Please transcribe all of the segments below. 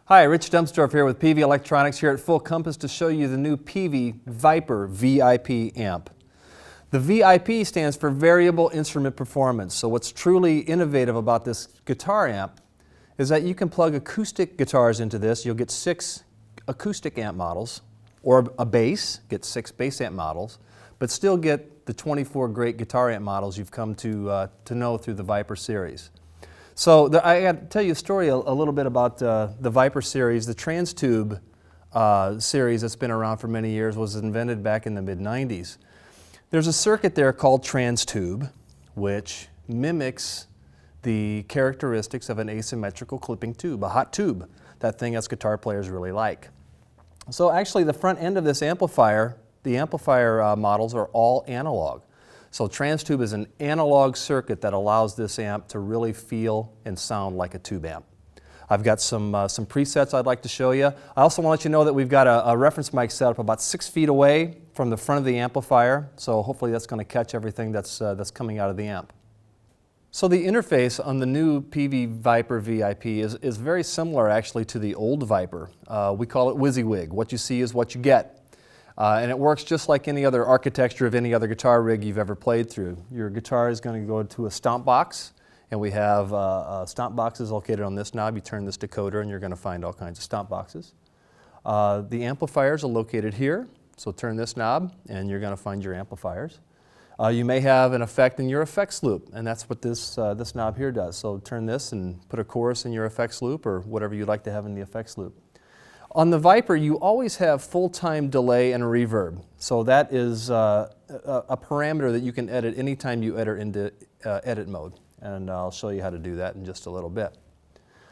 Hi, Rich Dumpsdorf here with Peavey Electronics here at Full Compass to show you the new Peavey Vypyr VIP amp. The VIP stands for Variable Instrument Performance. So what's truly innovative about this guitar amp is that you can plug acoustic guitars into this. You'll get 6 acoustic amp models, or a bass, get 6 bass amp models, but still get the 24 great guitar amp models you've come to know through the Vypyr series. So I got to tell you a story a little bit about the Vypyr series. The trans-tube series that's been around for many years was invented back in the mid-90s. There's a circuit there called trans-tube, which mimics the characteristics of an asymmetrical clipping tube, a hot tube, that thing us guitar players really like. So actually the front end of this amplifier, the amplifier models are all analog. So trans-tube is an analog circuit that allows this amp to really feel and sound like a tube amp. I've got some presets I'd like to show you. I also want to let you know that we've got a reference mic set up about 6 feet away from the front of the amplifier, so hopefully that's going to catch everything that's coming out of the amp. So the interface on the new Peavey Vypyr VIP is very similar actually to the old Vypyr. We call it WYSIWYG. What you see is what you get. And it works just like any other architecture of any other guitar rig you've ever played through. Your guitar is going to go to a stomp box, and we have stomp boxes located on this knob. You turn this decoder and you're going to find all kinds of stomp boxes. The amplifiers are located here, so turn this knob and you're going to find your amplifiers. You may have an effect in your effects loop, and that's what this knob here does. So turn this and put a chorus in your effects loop or whatever you'd like to have in the effects loop. On the Vypyr, you always have full-time delay and reverb. So that is a parameter that you can edit anytime you enter into edit mode. And I'll show you how to do that in just a little bit.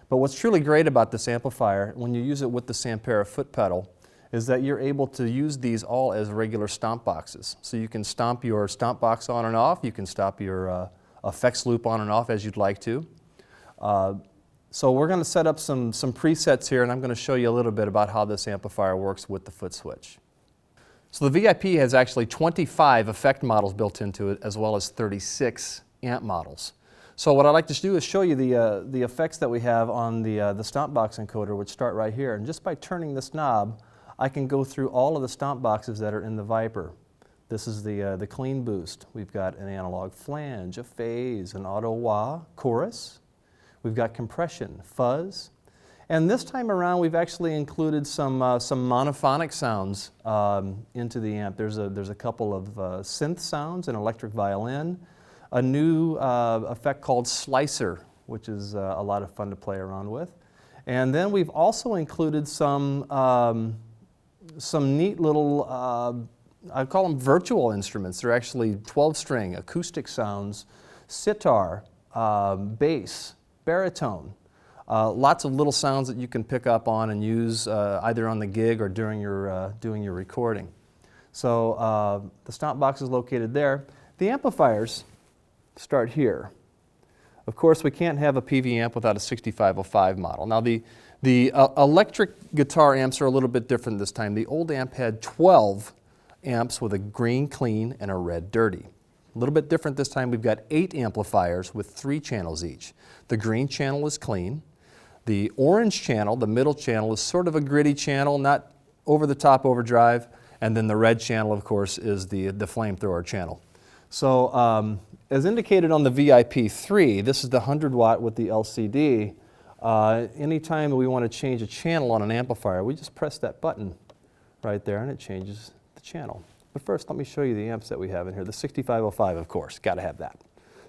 But what's truly great about this amplifier, when you use it with the Sanpera foot pedal, is that you're able to use these all as regular stomp boxes. So you can stomp your stomp box on and off. You can stop your effects loop on and off as you'd like to. So we're going to set up some presets here, and I'm going to show you a little bit about how this amplifier works with the foot switch. So the VIP has actually 25 effect models built into it, as well as 36 amp models. So what I'd like to do is show you the effects that we have on the stomp box encoder, which start right here. And just by turning this knob, I can go through all of the stomp boxes that are in the Vypyr. This is the clean boost. We've got an analog flange, a phase, an auto wah, chorus. We've got compression, fuzz, and this time around we've actually included some monophonic sounds into the amp. There's a couple of synth sounds, an electric violin, a new effect called slicer, which is a lot of fun to play around with, and then we've also included some neat little I call them virtual instruments. They're actually 12-string acoustic sounds, sitar, bass, baritone, lots of little sounds that you can pick up on and use either on the gig or during your doing your recording. So the stomp box is located there. The amplifiers start here. Of course, we can't have a Peavey amp without a 6505 model. Now the electric guitar amps are a little bit different this time. The old amp had 12 amps with a green clean and a red dirty. A little bit different this time. We've got 8 amplifiers with 3 channels each. The green channel is clean. The orange channel, the middle channel, is sort of a gritty channel, not over-the-top overdrive. And then the red channel, of course, is the flamethrower channel. So as indicated on the VIP3, this is the 100 watt with the LCD. Anytime we want to change a channel on an amplifier, we just press that button right there and it changes the channel. But first, let me show you the amps that we have in here. The 6505, of course, got to have that.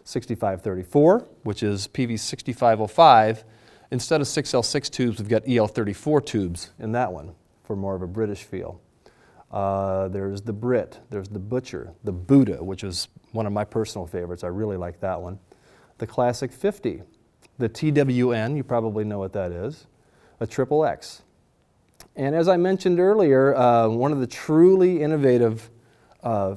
6534, which is Peavey's 6505. Instead of 6L6 tubes, we've got EL34 tubes in that one for more of a British feel. There's the Brit, there's the Butcher, the Buddha, which is one of my personal favorites. I really like that one. The Classic 50, the TWN, you probably know what that is, a Triple X. And as I mentioned earlier, one of the truly innovative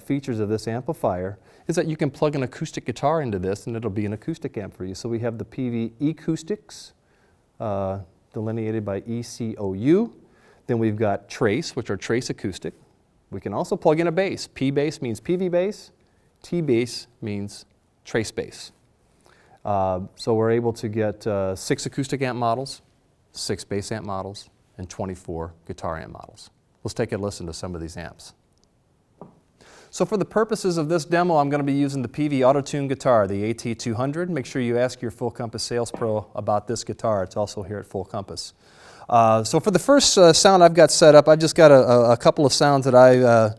features of this amplifier is that you can plug an acoustic guitar into this and it'll be an acoustic amp for you. So we have the Peavey Acoustics, delineated by ECOU. Then we've got Trace, which are Trace Acoustic. We can also plug in a bass. P-bass means Peavey bass. T-bass means Trace bass. So we're able to get 6 acoustic amp models, 6 bass amp models, and 24 guitar amp models. Let's take a listen to some of these amps. So for the purposes of this demo, I'm going to be using the Peavey Auto-Tune guitar, the AT200. Make sure you ask your Full Compass sales pro about this guitar. It's also here at Full Compass. So for the first sound I've got set up, I've just got a couple of sounds that I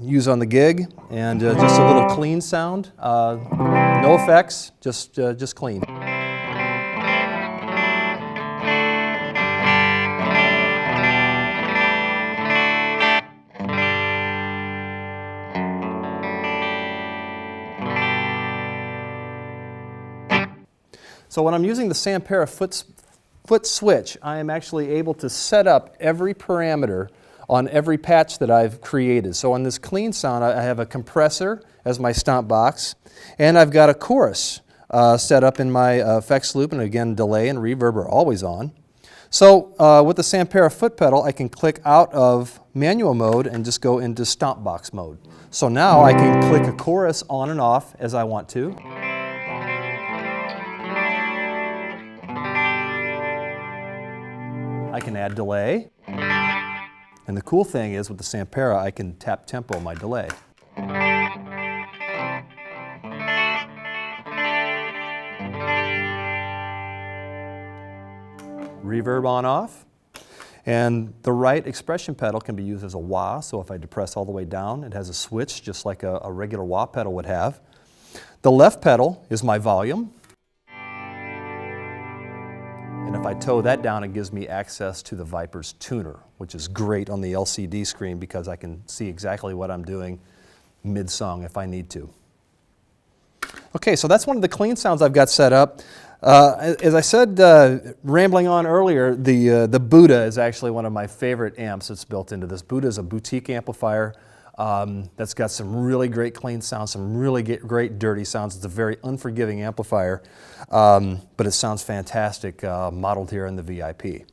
use on the gig, and just a little clean sound. No effects, just clean. So when I'm using the sanpera foot switch, I am actually able to set up every parameter on every patch that I've created. So on this clean sound, I have a compressor as my stomp box, and I've got a chorus set up in my effects loop, and again, delay and reverb are always on. So with the sanpera foot pedal, I can click out of manual mode and just go into stomp box mode. So now I can click a chorus on and off as I want to. I can add delay, and the cool thing is with the sanpera I can tap tempo my delay. Reverb on off, and the right expression pedal can be used as a wah, so if I depress all the way down it has a switch just like a regular wah pedal would have. The left pedal is my volume. And if I toe that down, it gives me access to the Vypyr's tuner, which is great on the LCD screen because I can see exactly what I'm doing mid-song if I need to. Okay, so that's one of the clean sounds I've got set up. As I said, rambling on earlier, the Buddha is actually one of my favorite amps that's built into this. Buddha is a boutique amplifier that's got some really great clean sounds, some really great dirty sounds. It's a very unforgiving amplifier, but it sounds fantastic, modeled here in the VIP.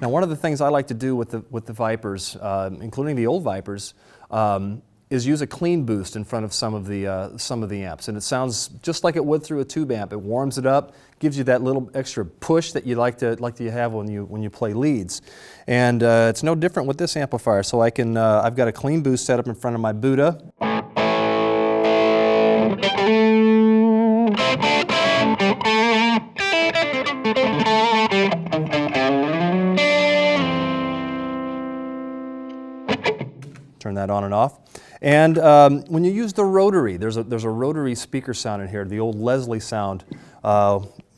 Now, one of the things I like to do with the Vypyrs, including the old Vypyrs, is use a clean boost in front of some of the amps, and it sounds just like it would through a tube amp. It warms it up, gives you that little extra push that you like to have when you play leads, and it's no different with this amplifier. So I can I've got a clean boost set up in front of my Buddha. Turn that on and off. And when you use the rotary, there's a rotary speaker sound in here. The old Leslie sound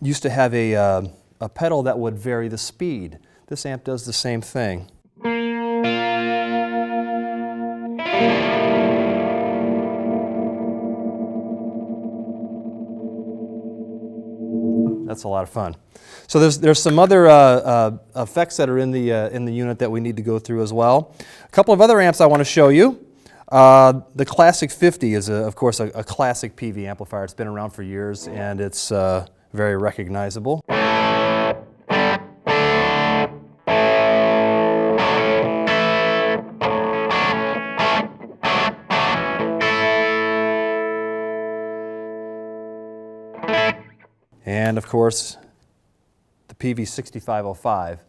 used to have a pedal that would vary the speed. This amp does the same thing. That's a lot of fun. So there's some other effects that are in the unit that we need to go through as well. A couple of other amps I want to show you. The Classic 50 is, of course, a classic Peavey amplifier. It's been around for years, and it's very recognizable. And of course, the Peavey 6505.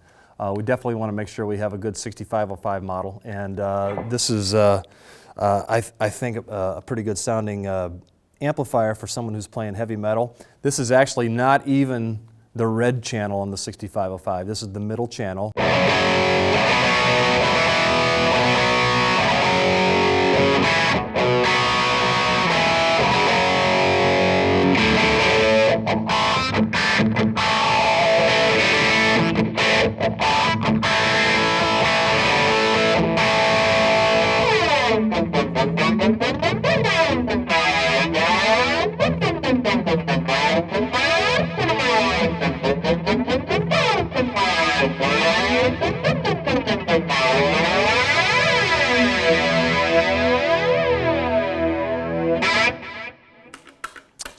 We definitely want to make sure we have a good 6505 model, and this is, I think, a pretty good sounding amplifier for someone who's playing heavy metal. This is actually not even the red channel on the 6505. This is the middle channel.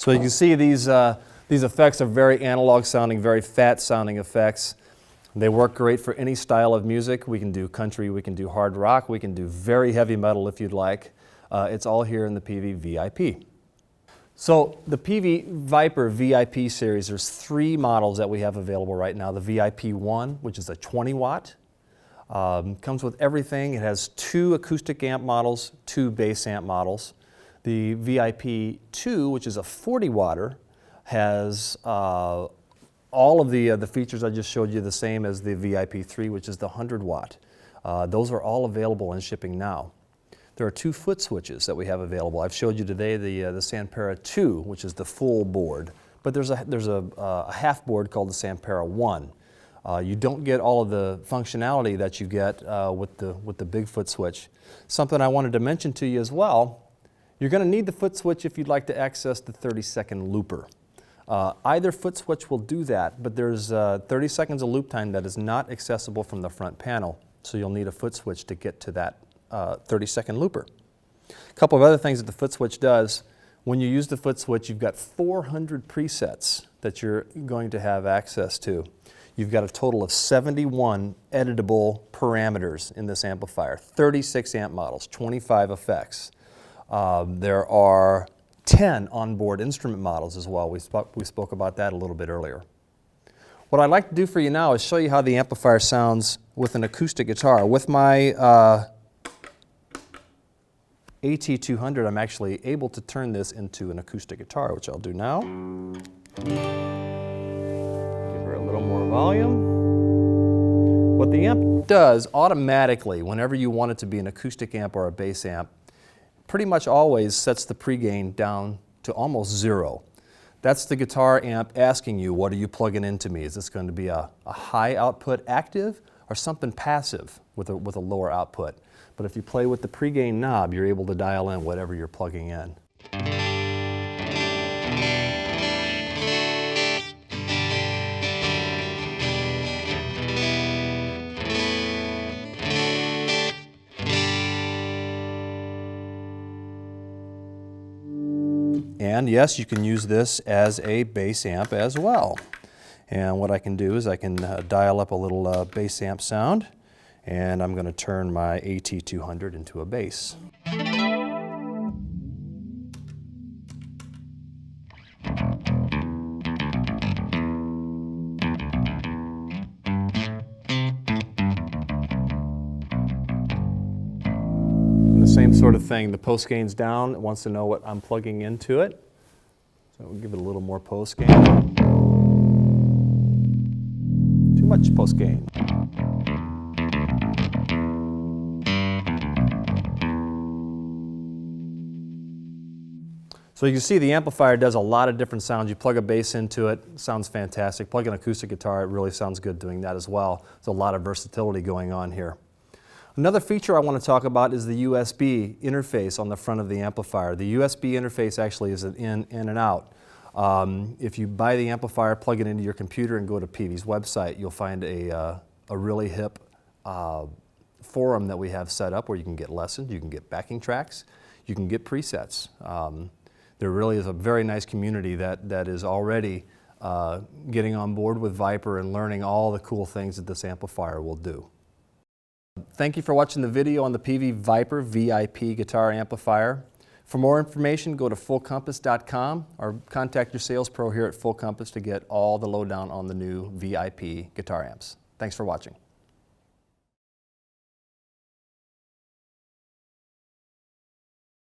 So you can see these effects are very analog sounding, very fat sounding effects. They work great for any style of music. We can do country, we can do hard rock, we can do very heavy metal if you'd like. It's all here in the Peavey VIP. So the Peavey Vypyr VIP series, there's 3 models that we have available right now. The VIP-I, which is a 20 watt, comes with everything. It has 2 acoustic amp models, 2 bass amp models. The VIP-II, which is a 40 watter, has all of the features I just showed you, the same as the VIP-III, which is the 100 watt. Those are all available and shipping now. There are 2 foot switches that we have available. I've showed you today the sanpera-II, which is the full board, but there's a half board called the sanpera-I. You don't get all of the functionality that you get with the big foot switch. Something I wanted to mention to you as well, you're going to need the foot switch if you'd like to access the 30-second looper. Either foot switch will do that, but there's 30 seconds of loop time that is not accessible from the front panel, so you'll need a foot switch to get to that 30-second looper. A couple of other things that the foot switch does, when you use the foot switch, you've got 400 presets that you're going to have access to. You've got a total of 71 editable parameters in this amplifier, 36 amp models, 25 effects. There are 10 onboard instrument models as well. We spoke about that a little bit earlier. What I'd like to do for you now is show you how the amplifier sounds with an acoustic guitar. With my AT200, I'm actually able to turn this into an acoustic guitar, which I'll do now. Give her a little more volume. What the amp does automatically, whenever you want it to be an acoustic amp or a bass amp, pretty much always sets the pre-gain down to almost 0. That's the guitar amp asking you, what are you plugging into me? Is this going to be a high output active or something passive with a lower output? But if you play with the pre-gain knob, you're able to dial in whatever you're plugging in. And yes, you can use this as a bass amp as well. And what I can do is I can dial up a little bass amp sound, and I'm going to turn my AT200 into a bass. The same sort of thing, the post gain's down, it wants to know what I'm plugging into it. So we'll give it a little more post gain. Too much post gain. So you can see the amplifier does a lot of different sounds. You plug a bass into it, it sounds fantastic. Plug an acoustic guitar, it really sounds good doing that as well. There's a lot of versatility going on here. Another feature I want to talk about is the USB interface on the front of the amplifier. The USB interface actually is an in and out. If you buy the amplifier, plug it into your computer and go to Peavey's website, you'll find a really hip forum that we have set up where you can get lessons, you can get backing tracks, you can get presets. There really is a very nice community that is already getting on board with Vypyr and learning all the cool things that this amplifier will do. Thank you for watching the video on the Peavey Vypyr VIP guitar amplifier. For more information, go to fullcompass.com or contact your sales pro here at Full Compass to get all the lowdown on the new VIP guitar amps. Thanks for watching.